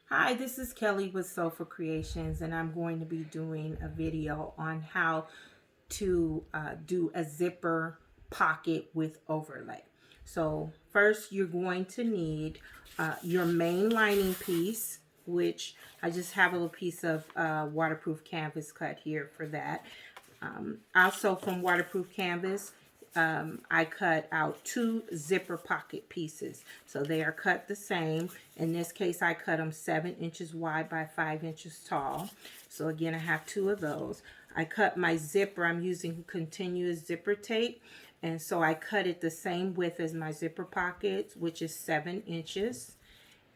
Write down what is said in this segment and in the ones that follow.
Hi, this is Kelly with Sofa Creations, and I'm going to be doing a video on how to do a zipper pocket with overlay. So first, you're going to need your main lining piece, which I just have a little piece of waterproof canvas cut here for that. Also from waterproof canvas, I cut out two zipper pocket pieces. So they are cut the same. In this case, I cut them 7 inches wide by 5 inches tall. So again, I have two of those. I cut my zipper. I'm using continuous zipper tape. And so I cut it the same width as my zipper pockets, which is 7 inches.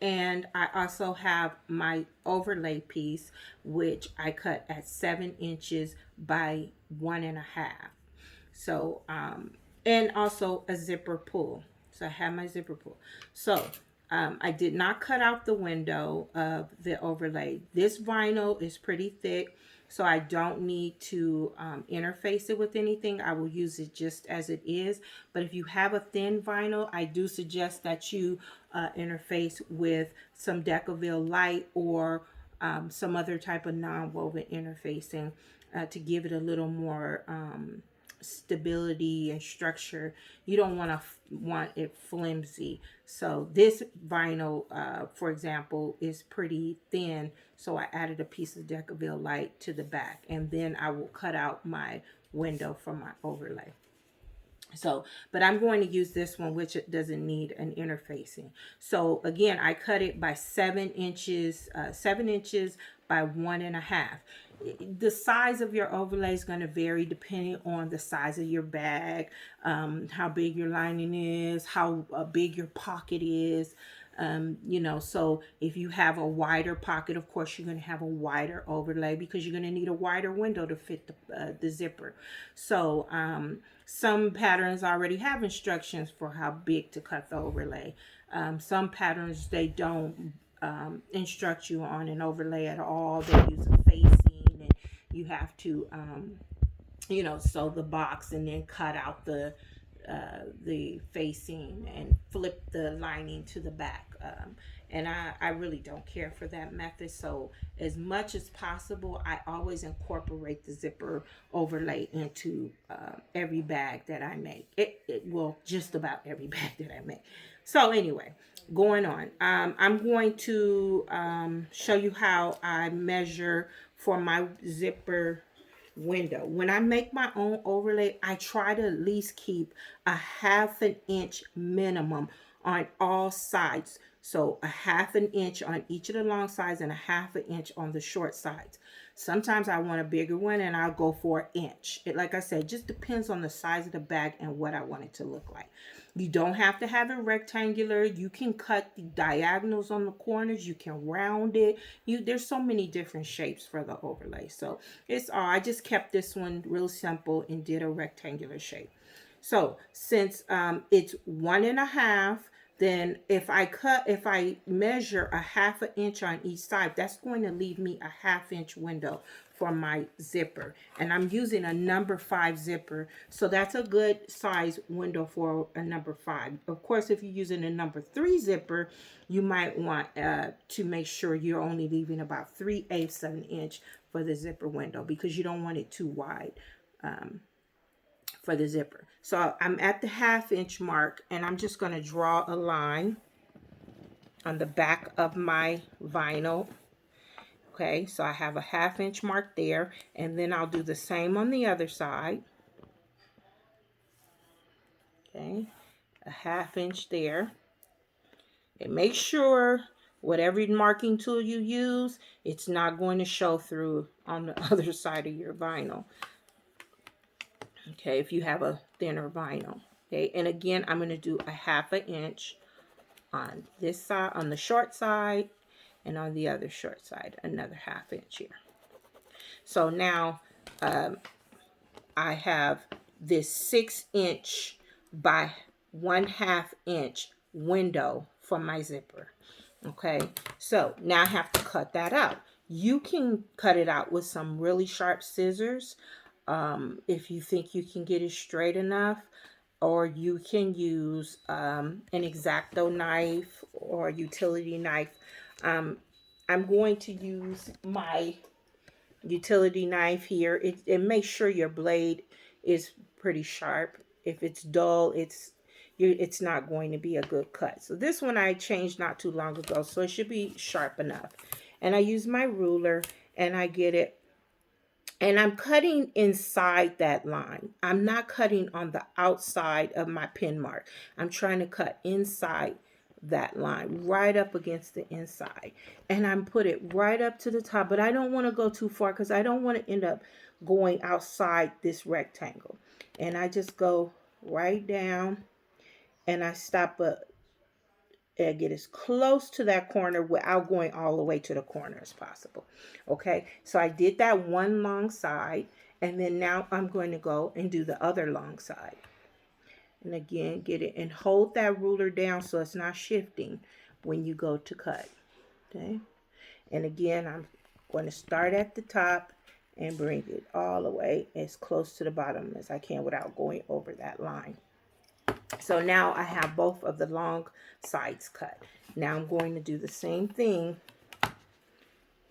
And I also have my overlay piece, which I cut at 7 inches by 1.5. So, and also a zipper pull. So I have my zipper pull. So, I did not cut out the window of the overlay. This vinyl is pretty thick, so I don't need to interface it with anything. I will use it just as it is. But if you have a thin vinyl, I do suggest that you interface with some Decaville Light or some other type of non-woven interfacing to give it a little more stability and structure. You don't want it flimsy. So this vinyl, for example, is pretty thin. So I added a piece of Decaville Light to the back, and then I will cut out my window from my overlay. So, but I'm going to use this one, which it doesn't need an interfacing. So again, I cut it by 7 inches, 7 inches by 1.5. The size of your overlay is going to vary depending on the size of your bag, how big your lining is, how big your pocket is. So if you have a wider pocket, of course, you're going to have a wider overlay because you're going to need a wider window to fit the zipper. So some patterns already have instructions for how big to cut the overlay. Some patterns, they don't instruct you on an overlay at all. They use a facing, and you have to sew the box and then cut out the facing and flip the lining to the back. And I really don't care for that method. So as much as possible, I always incorporate the zipper overlay into every bag that I make. Well, just about every bag that I make. So anyway, going on. I'm going to show you how I measure for my zipper window. When I make my own overlay, I try to at least keep a 1/2 inch minimum on all sides. So a 1/2 inch on each of the long sides and a 1/2 inch on the short sides. Sometimes I want a bigger one and I'll go for an inch. It, like I said, just depends on the size of the bag and what I want it to look like. You don't have to have it rectangular. You can cut the diagonals on the corners. You can round it. There's so many different shapes for the overlay. So it's all, I just kept this one real simple and did a rectangular shape. So since it's 1.5, then if I measure a 1/2 inch on each side, that's going to leave me a 1/2 inch window for my zipper. And I'm using a number 5 zipper. So that's a good size window for a number 5. Of course, if you're using a number 3 zipper, you might want to make sure you're only leaving about 3/8 of an inch for the zipper window because you don't want it too wide. For the zipper. So I'm at the 1/2 inch mark and I'm just going to draw a line on the back of my vinyl. Okay, so I have a 1/2 inch mark there, and then I'll do the same on the other side. Okay, a 1/2 inch there. And make sure whatever marking tool you use, it's not going to show through on the other side of your vinyl. Okay, if you have a thinner vinyl. Okay, and again, I'm going to do a 1/2 inch on this side, on the short side, and on the other short side, another 1/2 inch here. So now I have this 6 inch by 1/2 inch window for my zipper. Okay, so now I have to cut that out. You can cut it out with some really sharp scissors if you think you can get it straight enough, or you can use an X-Acto knife or a utility knife. I'm going to use my utility knife here. It makes sure your blade is pretty sharp. If it's dull, it's not going to be a good cut. So this one I changed not too long ago, so it should be sharp enough. And I use my ruler and I get it, and I'm cutting inside that line. I'm not cutting on the outside of my pin mark. I'm trying to cut inside that line, right up against the inside. And I'm put it right up to the top, but I don't want to go too far because I don't want to end up going outside this rectangle. And I just go right down and I stop and get as close to that corner without going all the way to the corner as possible. Okay, so I did that one long side, and then now I'm going to go and do the other long side. And again, get it and hold that ruler down so it's not shifting when you go to cut. Okay, and again, I'm going to start at the top and bring it all the way as close to the bottom as I can without going over that line. So now I have both of the long sides cut. Now I'm going to do the same thing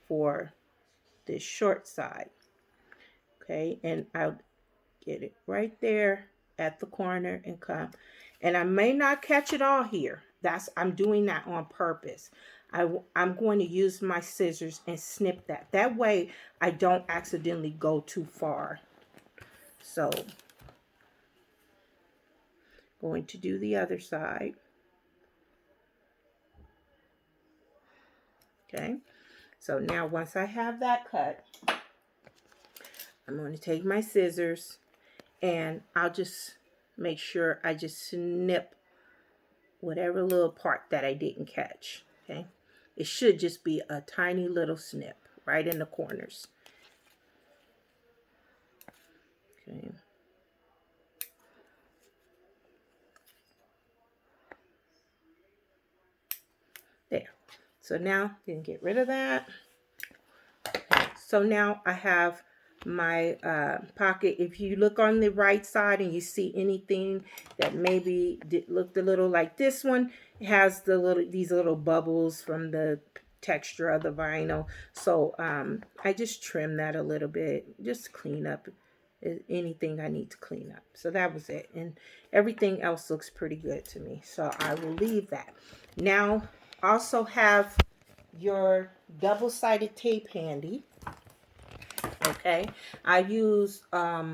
for this short side. Okay, and I'll get it right there at the corner and come. And I may not catch it all here. I'm doing that on purpose. I'm going to use my scissors and snip that. That way I don't accidentally go too far. So going to do the other side. Okay, so now once I have that cut, I'm going to take my scissors and I'll just make sure I just snip whatever little part that I didn't catch. Okay, it should just be a tiny little snip right in the corners. Okay. There. So now you can get rid of that. So now I have my pocket. If you look on the right side and you see anything that maybe looked a little like this one, it has these little bubbles from the texture of the vinyl. So I just trim that a little bit, just clean up anything I need to clean up. So that was it, and everything else looks pretty good to me, so I will leave that. Now also have your double-sided tape handy. Okay, I use a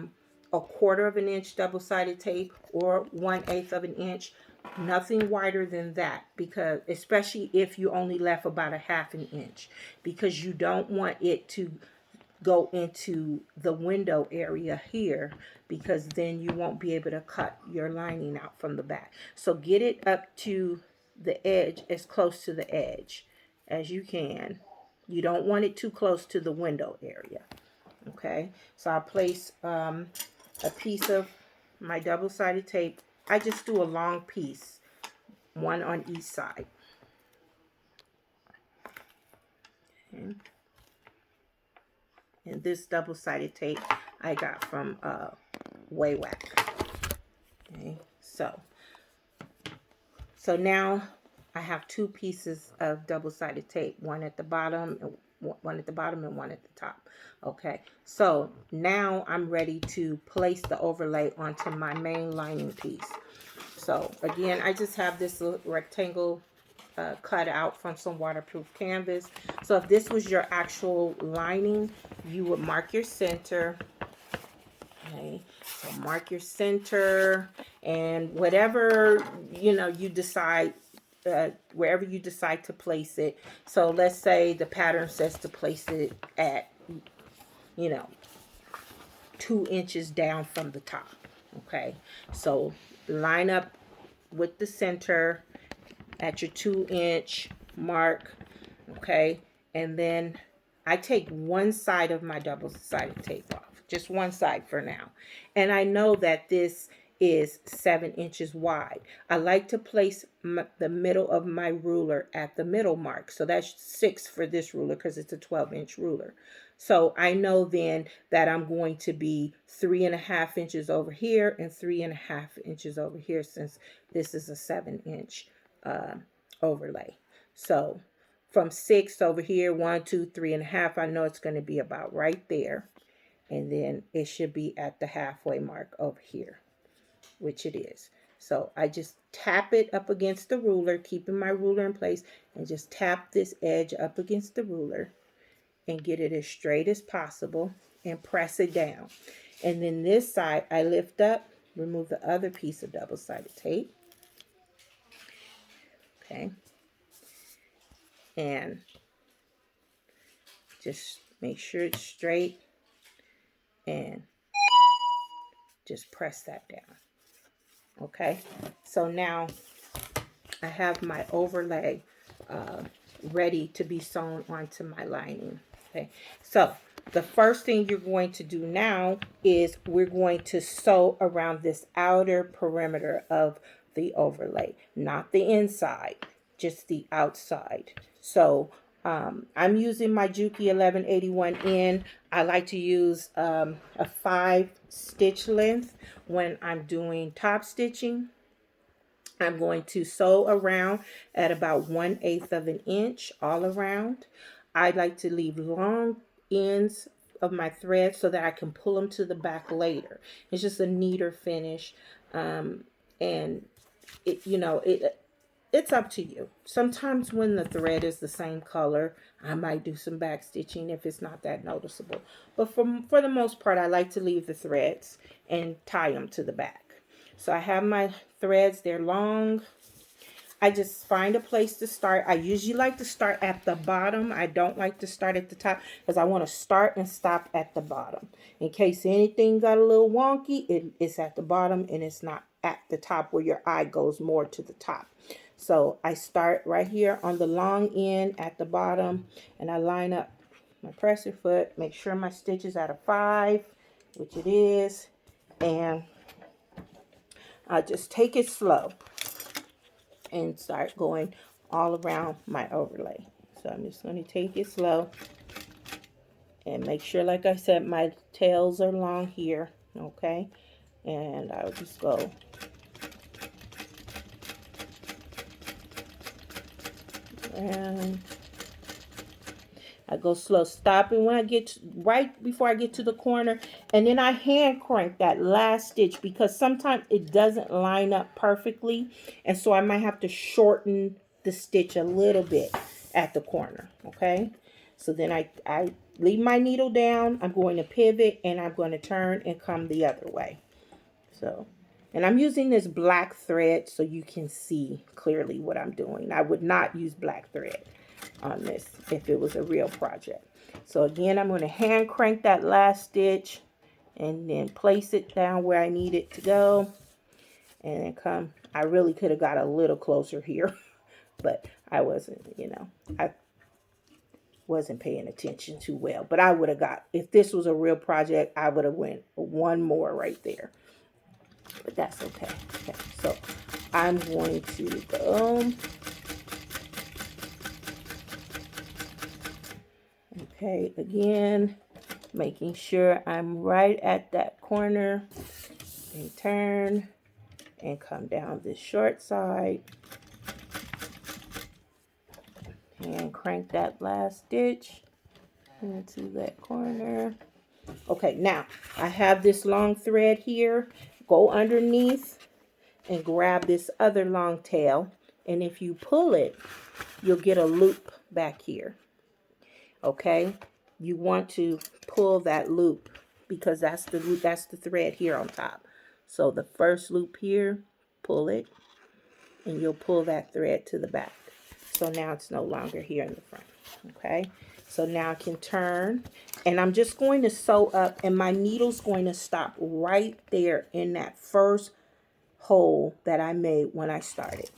1/4 of an inch double-sided tape or 1/8 of an inch, nothing wider than that, because especially if you only left about a 1/2 an inch, because you don't want it to go into the window area here, because then you won't be able to cut your lining out from the back. So get it up to the edge, as close to the edge as you can. You don't want it too close to the window area. Okay, so I'll place a piece of my double-sided tape. I just do a long piece, one on each side. Okay. And this double-sided tape I got from Waywack. Okay, so now I have 2 pieces of double-sided tape, one at the bottom and one at the top. Okay, so now I'm ready to place the overlay onto my main lining piece. So again, I just have this little rectangle cut out from some waterproof canvas. So if this was your actual lining, you would mark your center. Okay, so mark your center, and whatever you decide, wherever you decide to place it. So let's say the pattern says to place it at 2 inches down from the top. Okay, so line up with the center at your 2-inch mark. Okay, and then I take one side of my double-sided tape off, just one side for now, and I know that this is 7 inches wide. I like to place the middle of my ruler at the middle mark, so that's 6 for this ruler because it's a 12-inch ruler. So I know then that I'm going to be 3.5 inches over here and 3.5 inches over here, since this is a 7-inch overlay. So from 6 over here, 1, 2, 3.5. I know it's going to be about right there. And then it should be at the halfway mark over here, which it is. So I just tap it up against the ruler, keeping my ruler in place, and just tap this edge up against the ruler and get it as straight as possible and press it down. And then this side, I lift up, remove the other piece of double-sided tape. Okay. And just make sure it's straight and just press that down. Okay. So now I have my overlay ready to be sewn onto my lining. Okay. So the first thing you're going to do now is we're going to sew around this outer perimeter of the overlay, not the inside, just the outside. So I'm using my Juki 1181N. I like to use a 5 stitch length when I'm doing top stitching. I'm going to sew around at about 1/8 of an inch all around. I like to leave long ends of my thread so that I can pull them to the back later. It's just a neater finish. And it, you know, it's up to you. Sometimes when the thread is the same color, I might do some back stitching if it's not that noticeable. But for the most part, I like to leave the threads and tie them to the back. So I have my threads, they're long. I just find a place to start. I usually like to start at the bottom. I don't like to start at the top because I want to start and stop at the bottom. In case anything got a little wonky, it's at the bottom and it's not at the top where your eye goes more to the top. So I start right here on the long end at the bottom and I line up my presser foot, make sure my stitch is at a 5, which it is, and I just take it slow and start going all around my overlay. So I'm just going to take it slow and make sure, like I said, my tails are long here, okay? And I'll just go and I go slow, stopping when I get to, right before I get to the corner, and then I hand crank that last stitch because sometimes it doesn't line up perfectly, and so I might have to shorten the stitch a little bit at the corner. Okay, so then I leave my needle down, I'm going to pivot, and I'm going to turn and come the other way. So, and I'm using this black thread so you can see clearly what I'm doing. I would not use black thread on this if it was a real project. So again, I'm going to hand crank that last stitch and then place it down where I need it to go, and then come. I really could have got a little closer here, but I wasn't, I wasn't paying attention too well. But I would have got, if this was a real project, I would have went one more right there. But that's okay. Okay, so I'm going to go. Okay, again, making sure I'm right at that corner, and turn and come down this short side and crank that last stitch into that corner. Okay, now I have this long thread here. Go underneath and grab this other long tail, and if you pull it, you'll get a loop back here. Okay, you want to pull that loop because that's the loop, that's the thread here on top. So the first loop here, pull it, and you'll pull that thread to the back. So now it's no longer here in the front. Okay, so now I can turn, and I'm just going to sew up, and my needle's going to stop right there in that first hole that I made when I started.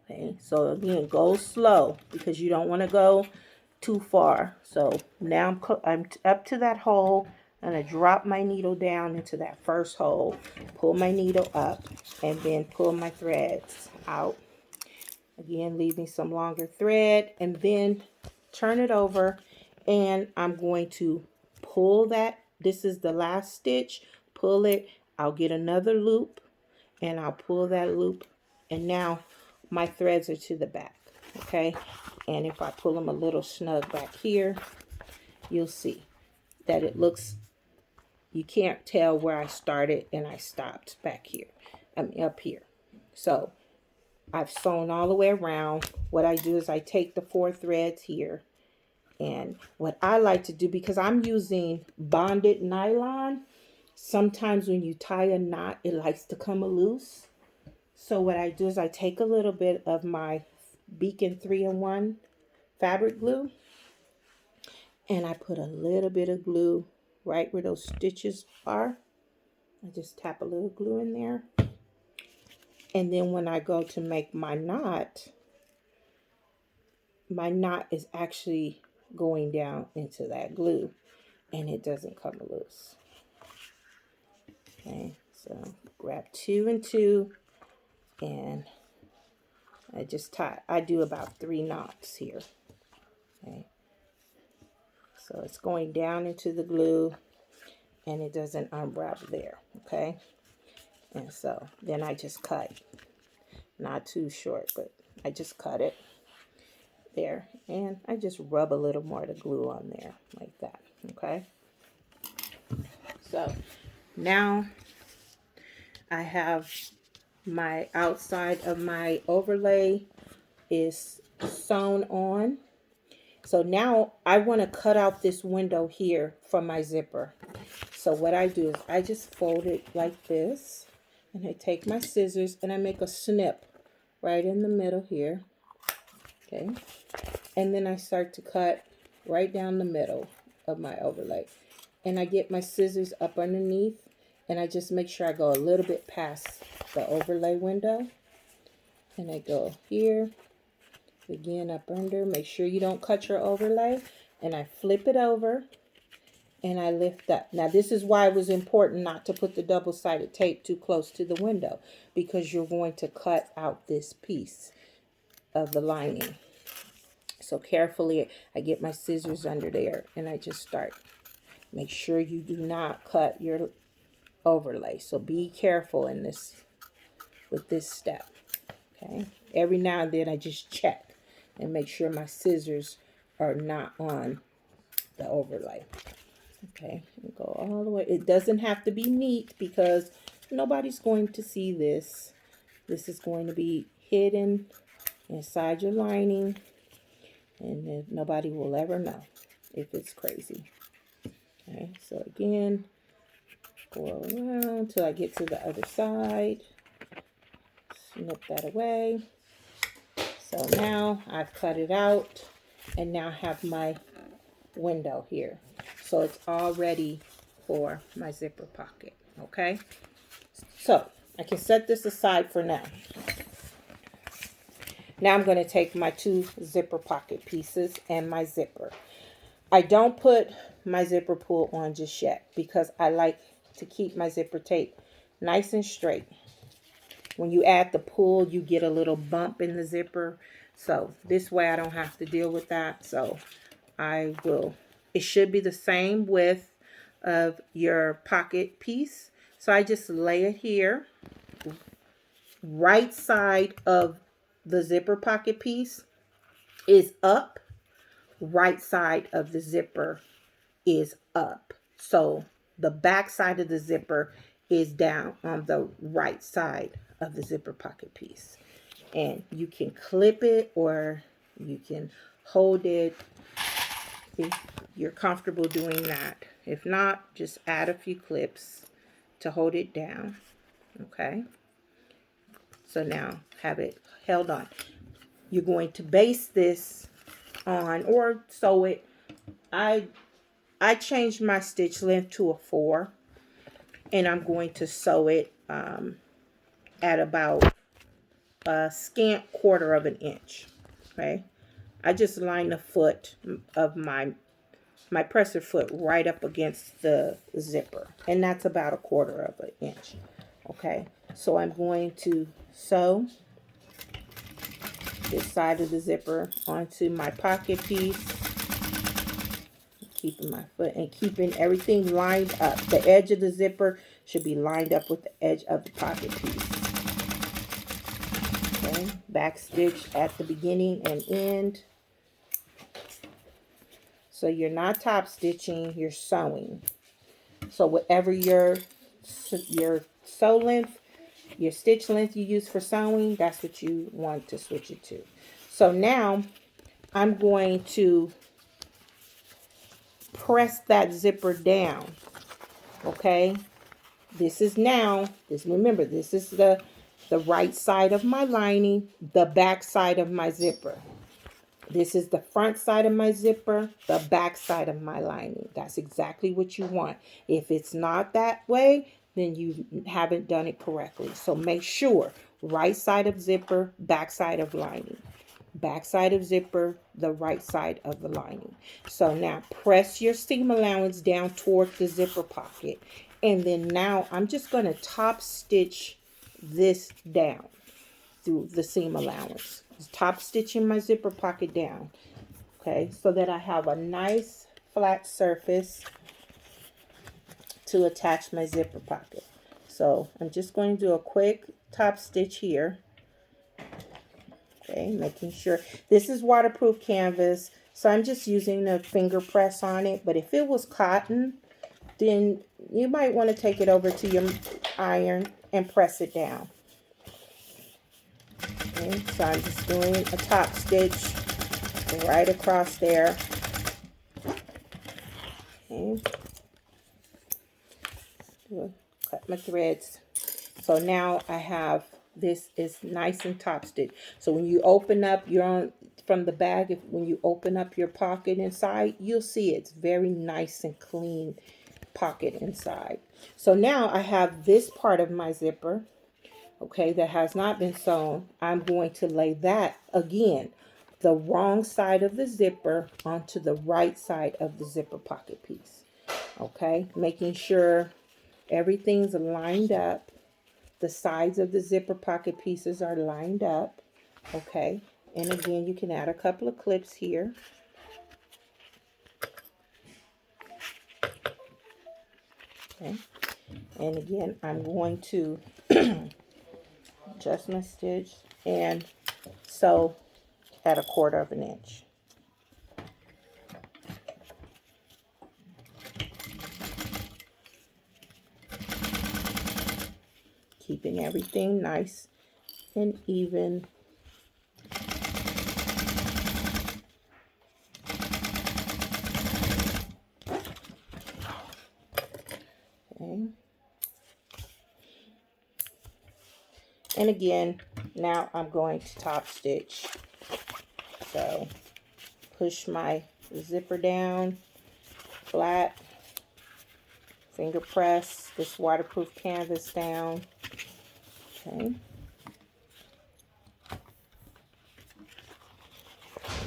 Okay, so again, go slow because you don't want to go too far. So now I'm up to that hole, and I drop my needle down into that first hole, pull my needle up, and then pull my threads out. Again, leaving some longer thread, and then turn it over, and I'm going to pull that. This is the last stitch. Pull it. I'll get another loop, and I'll pull that loop, and now my threads are to the back. Okay, And if I pull them a little snug back here, you'll see that it looks, you can't tell where I started and I stopped back here. Up here. So I've sewn all the way around. What I do is I take the 4 threads here, and what I like to do, because I'm using bonded nylon, sometimes when you tie a knot, it likes to come loose. So what I do is I take a little bit of my Beacon 3-in-1 fabric glue, and I put a little bit of glue right where those stitches are. I just tap a little glue in there. And then when I go to make my knot is actually going down into that glue, and it doesn't come loose. Okay, so grab 2 and 2, and I just tie. I do about 3 knots here. Okay, so it's going down into the glue, and it doesn't unravel there. Okay, and so then I just cut, not too short, but I just cut it there, and I just rub a little more of the glue on there like that. Okay, so now I have my outside of my overlay is sewn on. So now I want to cut out this window here from my zipper. So what I do is I just fold it like this, and I take my scissors and I make a snip right in the middle here. Okay, and then I start to cut right down the middle of my overlay, and I get my scissors up underneath, and I just make sure I go a little bit past the overlay window, and I go here again up under. Make sure you don't cut your overlay, and I flip it over and I lift up. Now this is why it was important not to put the double-sided tape too close to the window, because you're going to cut out this piece of the lining. So carefully I get my scissors under there, and I just start. Make sure you do not cut your overlay. So be careful in this, with this step. Okay, every now and then I just check and make sure my scissors are not on the overlay. Okay, and go all the way. It doesn't have to be neat, because nobody's going to see this. This is going to be hidden inside your lining, and then nobody will ever know if it's crazy. Okay, so again, go around until I get to the other side. Snip that away. So now I've cut it out, and now I have my window here. So it's all ready for my zipper pocket. Okay, so I can set this aside for now. Now I'm going to take my 2 zipper pocket pieces and my zipper. I don't put my zipper pull on just yet, because I like to keep my zipper tape nice and straight. When you add the pull, you get a little bump in the zipper. So this way I don't have to deal with that. So I will, it should be the same width of your pocket piece. So I just lay it here, right side of the zipper pocket piece is up, right side of the zipper is up. So the back side of the zipper is down on the right side of the zipper pocket piece. And you can clip it, or you can hold it if you're comfortable doing that. If not, just add a few clips to hold it down. Okay, so now have it held on. You're going to base this on, or sew it. I changed my stitch length to a 4, and I'm going to sew it at about a scant 1/4 of an inch. Okay, I just line the foot of my presser foot right up against the zipper, and that's about a 1/4 of an inch. Okay, so I'm going to sew this side of the zipper onto my pocket piece, keeping my foot and keeping everything lined up. The edge of the zipper should be lined up with the edge of the pocket piece. Okay, back stitch at the beginning and end. So you're not top stitching, you're sewing. So whatever your sew length, your stitch length you use for sewing, that's what you want to switch it to. So now I'm going to press that zipper down. Okay, remember, this is the right side of my lining, the back side of my zipper. This is the front side of my zipper, the back side of my lining. That's exactly what you want. If it's not that way, then you haven't done it correctly. So make sure, right side of zipper, back side of lining. Back side of zipper, the right side of the lining. So now press your seam allowance down toward the zipper pocket. And then now I'm just going to top stitch this down through the seam allowance. Top stitching my zipper pocket down. Okay, so that I have a nice flat surface to attach my zipper pocket. So I'm just going to do a quick top stitch here. Okay, making sure this is waterproof canvas, so I'm just using a finger press on it. But if it was cotton, then you might want to take it over to your iron and press it down. Okay, so I'm just doing a top stitch right across there. Okay, cut my threads. So now I have, this is nice and top stitch. So when you open up from the bag, when you open up your pocket inside, you'll see it's very nice and clean pocket inside. So now I have this part of my zipper, okay, that has not been sewn. I'm going to lay that again, the wrong side of the zipper onto the right side of the zipper pocket piece. Okay, making sure everything's lined up. The sides of the zipper pocket pieces are lined up. Okay, and again, you can add a couple of clips here. Okay, and again, I'm going to adjust my stitch and sew at 1/4 inch. Keeping everything nice and even. Okay. And again, now I'm going to top stitch. So push my zipper down flat, finger press this waterproof canvas down. Okay.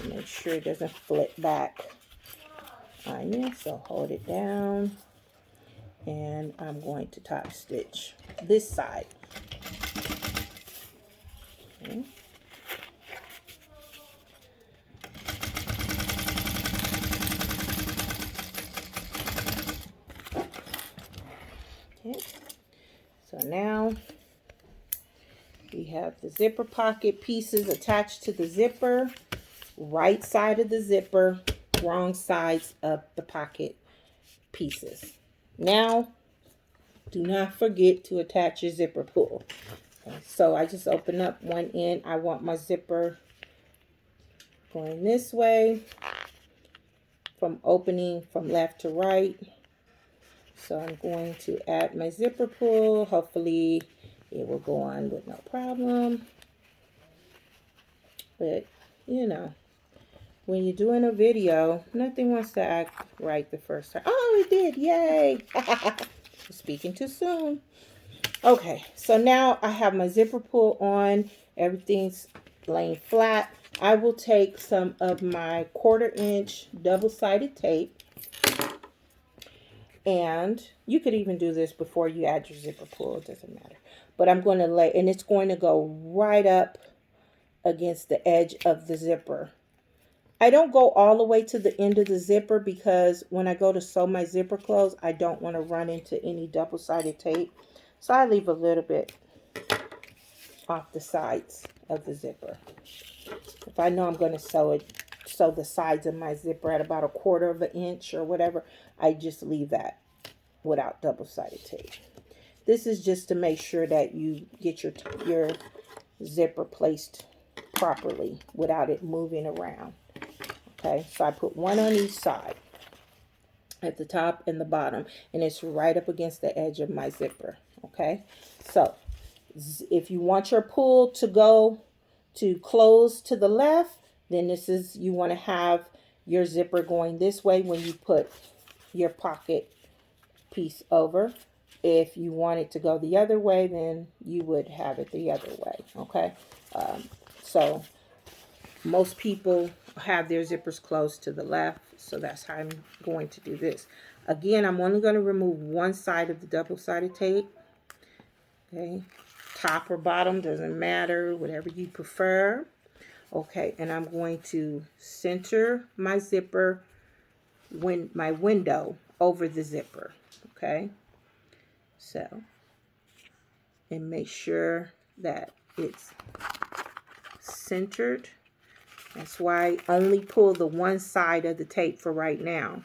Make sure it doesn't flip back on you. So hold it down. And I'm going to top stitch this side. Okay. Okay. So now we have the zipper pocket pieces attached to the zipper, right side of the zipper, wrong sides of the pocket pieces. Now, do not forget to attach your zipper pull. Okay, so I just open up one end. I want my zipper going this way, from opening from left to right. So I'm going to add my zipper pull. Hopefully it will go on with no problem. But, you know, when you're doing a video, nothing wants to act right the first time. Oh, it did. Yay. Speaking too soon. Okay, so now I have my zipper pull on. Everything's laying flat. I will take some of my 1/4 inch double-sided tape. And you could even do this before you add your zipper pull. It doesn't matter. But I'm going to lay, and it's going to go right up against the edge of the zipper. I don't go all the way to the end of the zipper because when I go to sew my zipper closed, I don't want to run into any double-sided tape. So I leave a little bit off the sides of the zipper. If I know I'm going to sew it sew the sides of my zipper at about 1/4 of an inch or whatever, I just leave that without double-sided tape. This is just to make sure that you get your zipper placed properly without it moving around. Okay, so I put one on each side, at the top and the bottom, and it's right up against the edge of my zipper. Okay, so if you want your pull to go to close to the left, then you want to have your zipper going this way when you put your pocket piece over. If you want it to go the other way, then you would have it the other way. Okay, so most people have their zippers closed to the left, so that's how I'm going to do this. Again, I'm only going to remove one side of the double-sided tape. Okay, top or bottom, doesn't matter, whatever you prefer. Okay, and I'm going to center my zipper, my window over the zipper. Okay, so, and make sure that it's centered. That's why I only pull the one side of the tape for right now,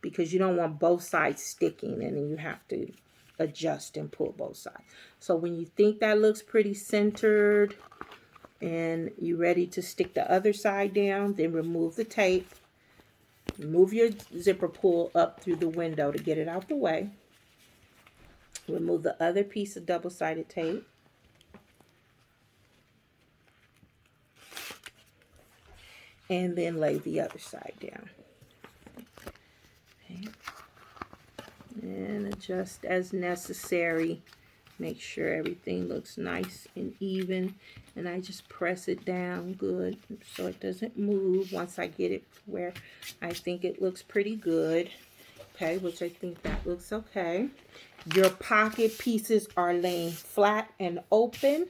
because you don't want both sides sticking, and then you have to adjust and pull both sides. So when you think that looks pretty centered and you're ready to stick the other side down, then remove the tape. Move your zipper pull up through the window to get it out the way. Remove the other piece of double-sided tape. And then lay the other side down. Okay. And adjust as necessary. Make sure everything looks nice and even. And I just press it down good so it doesn't move once I get it where I think it looks pretty good. Okay, which I think that looks okay. Your pocket pieces are laying flat and open.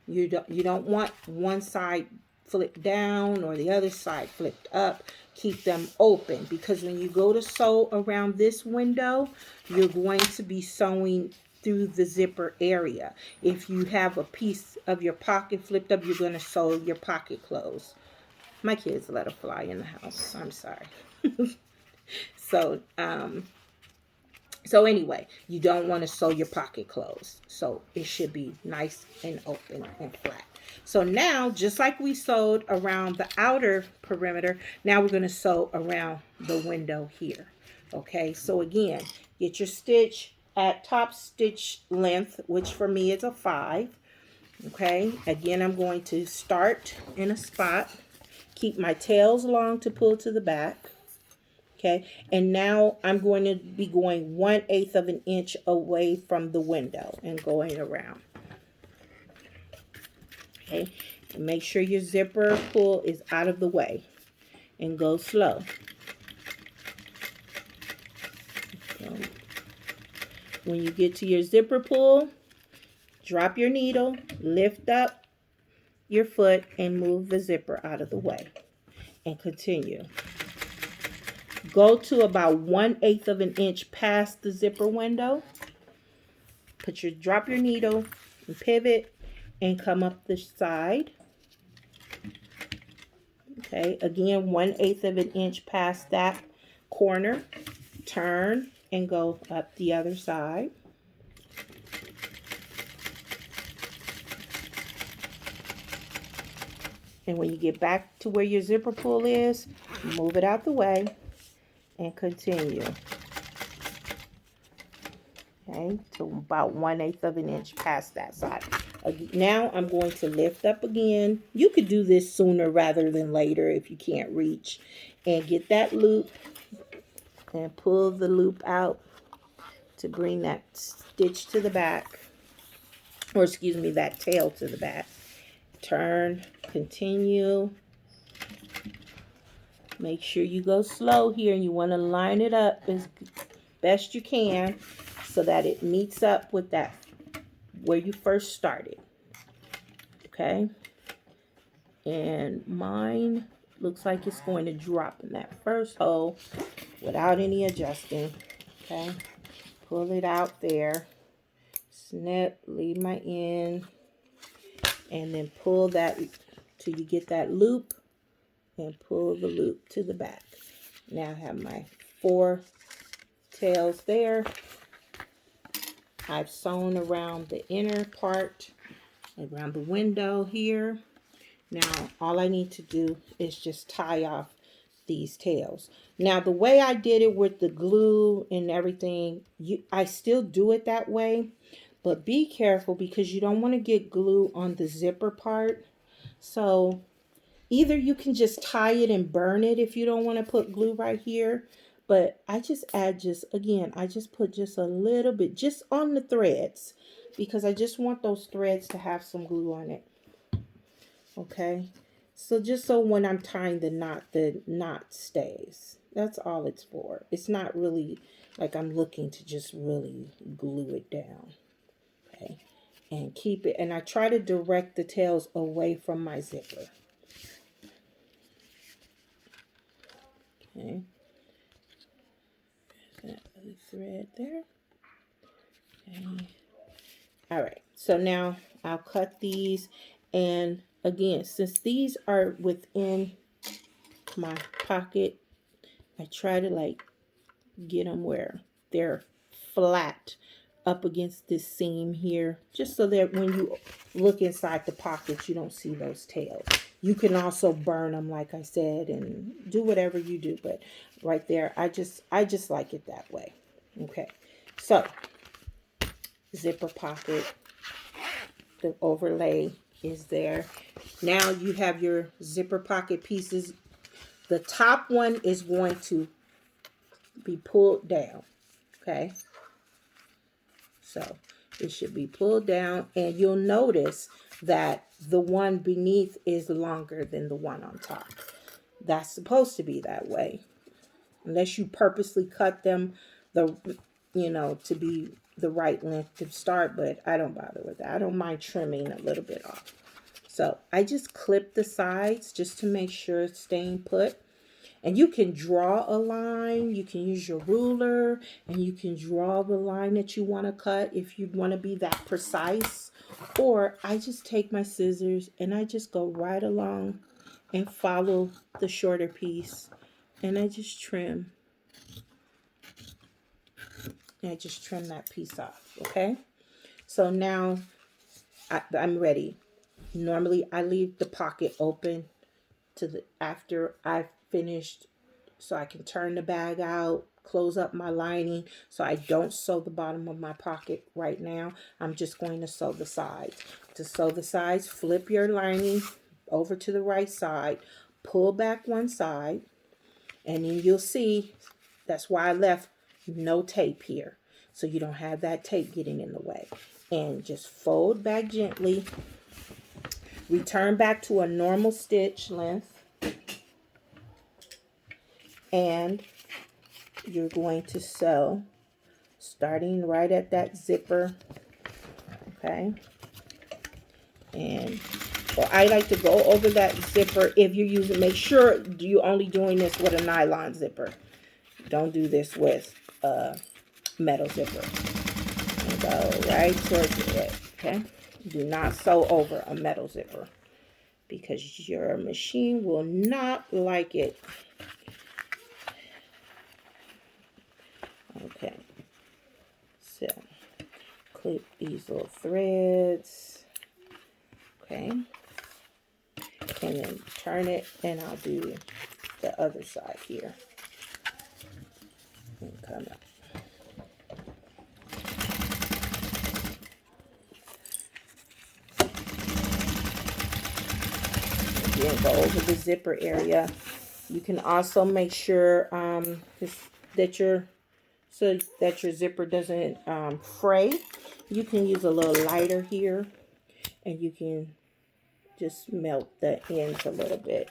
You don't want one side flipped down or the other side flipped up. Keep them open, because when you go to sew around this window, you're going to be sewing through the zipper area. If you have a piece of your pocket flipped up, you're going to sew your pocket closed. My kids let her fly in the house. I'm sorry. So anyway, you don't want to sew your pocket closed. So it should be nice and open and flat. So now, just like we sewed around the outer perimeter, now we're going to sew around the window here. Okay, so again, get your stitch at top stitch length, which for me is a 5. Okay, again, I'm going to start in a spot. Keep my tails long to pull to the back. Okay, and now I'm going to be going 1/8 of an inch away from the window and going around. Okay, and make sure your zipper pull is out of the way and go slow. So when you get to your zipper pull, drop your needle, lift up your foot, and move the zipper out of the way and continue. Go to about 1/8 of an inch past the zipper window. Drop your needle and pivot and come up the side. Okay, again, 1/8 of an inch past that corner. Turn and go up the other side. And when you get back to where your zipper pull is, move it out the way and continue. Okay, to about 1/8 of an inch past that side. Now I'm going to lift up again. You could do this sooner rather than later if you can't reach. And get that loop and pull the loop out to bring that stitch to the back. Or excuse me, that tail to the back. Turn, continue. Make sure you go slow here, and you want to line it up as best you can so that it meets up with that where you first started. Okay, and mine looks like it's going to drop in that first hole without any adjusting. Okay, pull it out there, snip, leave my end, and then pull that till you get that loop and pull the loop to the back. Now I have my 4 tails there. I've sewn around the inner part, around the window here. Now all I need to do is just tie off these tails. Now the way I did it with the glue and everything, I still do it that way, but be careful because you don't want to get glue on the zipper part. So either you can just tie it and burn it if you don't want to put glue right here, but I just add I just put just a little bit just on the threads because I just want those threads to have some glue on it. Okay, so just so when I'm tying the knot stays. That's all it's for. It's not really like I'm looking to just really glue it down. Okay, and keep it, and I try to direct the tails away from my zipper. Okay, there's that other thread there. Okay, all right, so now I'll cut these, and again, since these are within my pocket, I try to like get them where they're flat up against this seam here, just so that when you look inside the pocket, you don't see those tails. You can also burn them, like I said, and do whatever you do, but right there, I just like it that way. Okay, so zipper pocket, the overlay is there. Now you have your zipper pocket pieces. The top one is going to be pulled down. Okay, so it should be pulled down, and you'll notice that the one beneath is longer than the one on top. That's supposed to be that way, unless you purposely cut them to be the right length to start, but I don't bother with that. I don't mind trimming a little bit off. So I just clip the sides just to make sure it's staying put. And you can draw a line, you can use your ruler, and you can draw the line that you want to cut if you want to be that precise. Or I just take my scissors and I just go right along and follow the shorter piece, and I just trim. And I just trim that piece off, okay? So now I'm ready. Normally I leave the pocket open after I've finished, so I can turn the bag out, close up my lining, so I don't sew the bottom of my pocket right now. I'm just going to sew the sides. To sew the sides, flip your lining over to the right side, pull back one side, and then you'll see that's why I left no tape here, so you don't have that tape getting in the way. And just fold back gently, return back to a normal stitch length, and you're going to sew starting right at that zipper. Okay, and well, I like to go over that zipper. If you're using, make sure you're only doing this with a nylon zipper. Don't do this with a metal zipper. And go right towards it. Okay, do not sew over a metal zipper because your machine will not like it. Okay, so clip these little threads. Okay, and then turn it, and I'll do the other side here. And come up. Again, go over the zipper area. You can also make sure that your zipper doesn't fray. You can use a little lighter here, and you can just melt the ends a little bit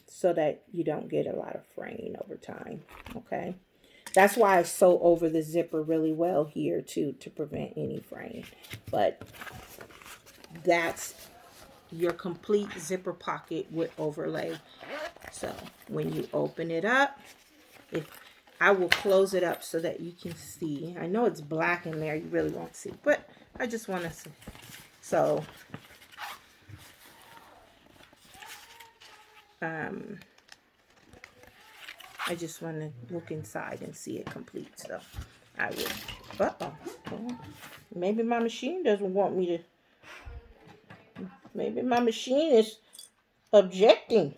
so that you don't get a lot of fraying over time. Okay, that's why I sew over the zipper really well here too, to prevent any fraying. But that's your complete zipper pocket with overlay. So when you open it up, I will close it up so that you can see. I know it's black in there, you really won't see, but I just want to see. So I just want to look inside and see it complete. So I will. Uh-oh. Maybe my machine doesn't want me to. Maybe my machine is objecting.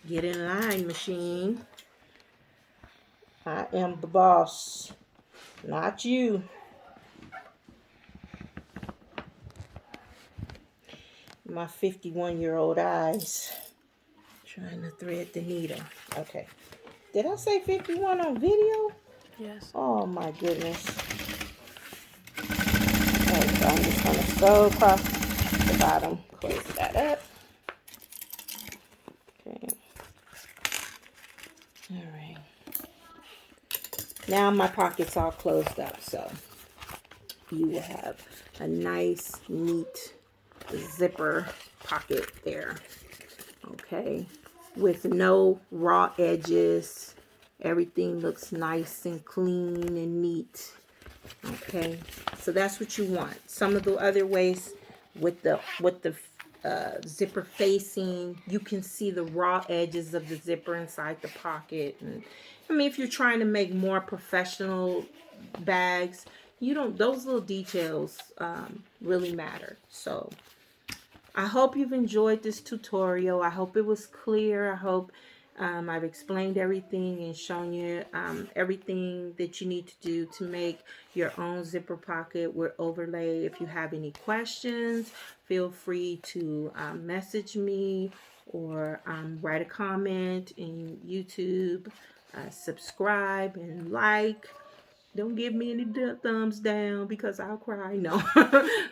Get in line, machine. I am the boss, not you. My 51-year-old eyes trying to thread the needle. Okay. Did I say 51 on video? Yes. Oh my goodness. Okay, so I'm just going to sew across the bottom. Close that up. Okay. All right. Now my pocket's all closed up, so you will have a nice, neat zipper pocket there. Okay. With no raw edges. Everything looks nice and clean and neat. Okay, so that's what you want. Some of the other ways with the zipper facing, you can see the raw edges of the zipper inside the pocket. And I mean, if you're trying to make more professional bags, you don't, those little details really matter. So I hope you've enjoyed this tutorial. I hope it was clear. I hope I've explained everything and shown you everything that you need to do to make your own zipper pocket with overlay. If you have any questions, feel free to message me or write a comment in YouTube. Subscribe and like. Don't give me any thumbs down because I'll cry. No.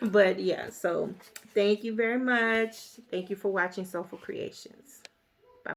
But yeah, so thank you very much. Thank you for watching Soulful Creations.